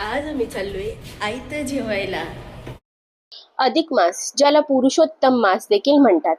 आज आम्ही चाललोय आयतं जेवायला. अधिक मास, ज्याला पुरुषोत्तम मास देखील म्हणतात,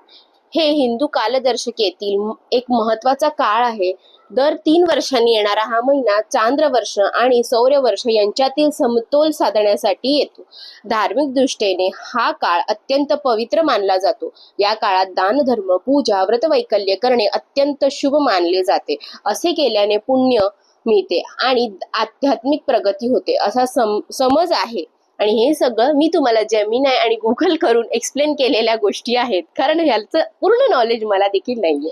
हे हिंदू कालदर्शिकेतील एक महत्वाचा काळ आहे. दर 3 वर्षांनी येणारा हा महिना चांद्रवर्ष आणि सौरवर्ष यांच्यातील समतोल साधण्यासाठी येतो. धार्मिक दृष्टीने हा काळ अत्यंत पवित्र मानला जातो. या काळात दान, धर्म, पूजा, व्रतवैकल्य करणे अत्यंत शुभ मानले जाते. असे केल्याने पुण्य मिळते आणि आध्यात्मिक प्रगती होते असा समज आहे. आणि हे सगळं मी तुम्हाला जेमिनाय आणि गुगल करून एक्सप्लेन केलेल्या गोष्टी आहेत, कारण ह्याचं पूर्ण नॉलेज मला देखील नाहीये.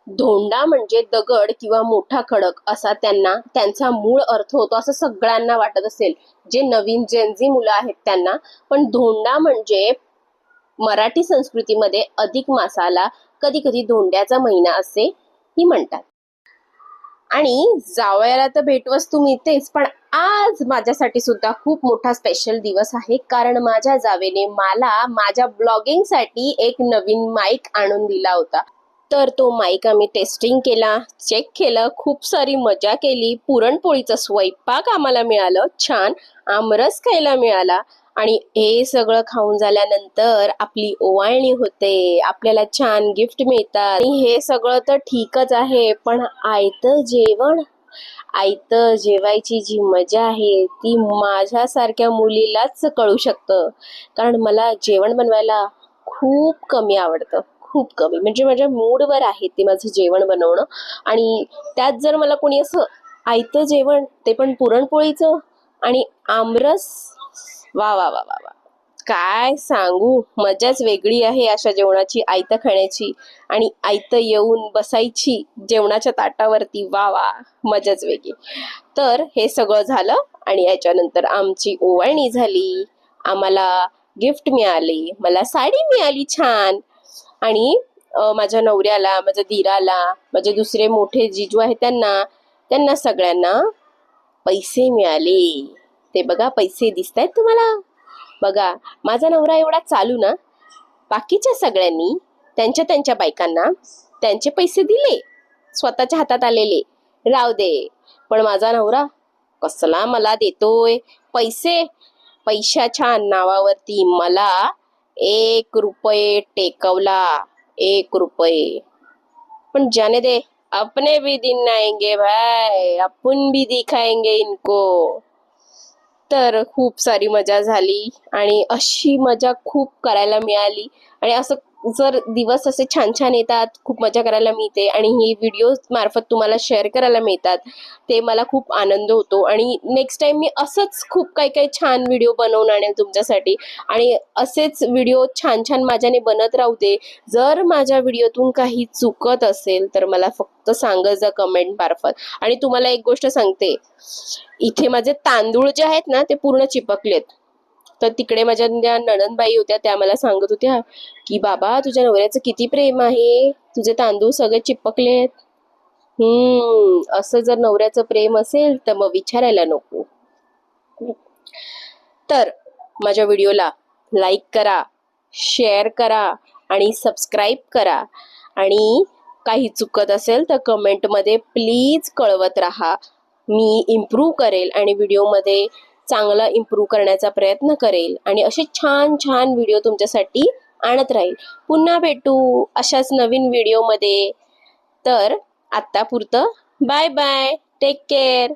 धोंडा म्हणजे दगड किंवा मोठा खडक असा त्यांचा मूळ अर्थ होतो असं सगळ्यांना वाटत असेल, जे नवीन जेनझी मुलं आहेत त्यांना. पण धोंडा म्हणजे मराठी संस्कृतीमध्ये अधिक मासाला कधी कधी धोंड्याचा महिना असेही म्हणतात. आणि जावयाला तर भेटवस्तू मिळतेच, पण आज माझ्यासाठी सुद्धा खूप मोठा स्पेशल दिवस आहे, कारण माझ्या जावेने मला माझ्या ब्लॉगिंगसाठी एक नवीन माईक आणून दिला होता. तर तो माईक आम्ही टेस्टिंग केला, चेक केलं, खूप सारी मजा केली. पुरणपोळीचं स्वयंपाक आम्हाला मिळालं, छान आमरस खायला मिळाला. आणि हे सगळं खाऊन झाल्यानंतर आपली ओवाळणी होते, आपल्याला छान गिफ्ट मिळतात. आणि हे सगळं तर ठीकच आहे, पण आयतं जेवण, आयतं जेवायची जी मजा आहे ती माझ्यासारख्या मुलीलाच कळू शकतं. कारण मला जेवण बनवायला खूप कमी आवडतं, खूप कमी. म्हणजे माझ्या मूडवर आहे ते माझं जेवण बनवणं. आणि त्यात जर मला कोणी असं आयतं जेवण, ते पण पुरणपोळीचं आणि आमरस, वा वा वा वा वा, काय सांगू, मजाच वेगळी आहे अशा जेवणाची, आयतं खाण्याची आणि आयतं येऊन बसायची जेवणाच्या ताटावरती, वा वा, मजाच वेगळी. तर हे सगळं झालं आणि याच्यानंतर आमची ओवाळणी झाली, आम्हाला गिफ्ट मिळाले, मला साडी मिळाली छान. आणि माझ्या नवऱ्याला, माझ्या धीराला, माझे दुसरे मोठे जिजू आहेत त्यांना त्यांना सगळ्यांना पैसे मिळाले. ते बघा, पैसे दिसत आहेत तुम्हाला, बघा. माझा नवरा एवढा चालू ना, बाकीच्या सगळ्यांनी त्यांच्या त्यांच्या बायकांना त्यांचे पैसे दिले, स्वतःच्या हातात आलेले, राव दे. पण माझा नवरा कसला मला देतोय पैसे. पैशाच्या नावावरती मला 1 रुपये टेकवला, 1 रुपये. पण जाने दे, अपने भी दिन आएंगे भाई, अपन भी दिखाएंगे इनको. तर खूप सारी मजा झाली आणि अशी मजा खूप करायला मिळाली. आणि असं जर दिवस असे छान छान येतात, खूप मजा करायला मिळते आणि ही व्हिडिओ मार्फत तुम्हाला शेअर करायला मिळतात, ते मला खूप आनंद होतो. आणि नेक्स्ट टाइम मी असंच खूप काही काही छान व्हिडिओ बनवून आणेल तुमच्यासाठी. आणि असेच व्हिडिओ छान छान माझ्याने बनत राहू दे. जर माझ्या व्हिडिओतून काही चुकत असेल तर मला फक्त सांगत जा कमेंट मार्फत. आणि तुम्हाला एक गोष्ट सांगते, इथे माझे तांदूळ जे आहेत ना ते पूर्ण चिपकलेत. तर तिकडे माझ्या ज्या नणंदबाई होत्या त्या मला सांगत होत्या की बाबा, तुझ्या नवऱ्याचं किती प्रेम आहे, तुझे तांदूळ सगळे चिपकलेत. असं जर नवऱ्याचं प्रेम असेल तर मग विचारायला नको. तर माझ्या व्हिडिओला लाईक करा, शेअर करा आणि सबस्क्राईब करा. आणि काही चुकत असेल तर कमेंटमध्ये प्लीज कळवत राहा. मी इम्प्रूव्ह करेल आणि व्हिडिओमध्ये चांगला इम्प्रूव्ह करण्याचा प्रयत्न करेल आणि असे छान छान व्हिडिओ तुमच्यासाठी आणत राहील. पुन्हा भेटू अशाच नवीन व्हिडिओमध्ये. तर आत्तापुरतं बाय बाय, टेक केअर.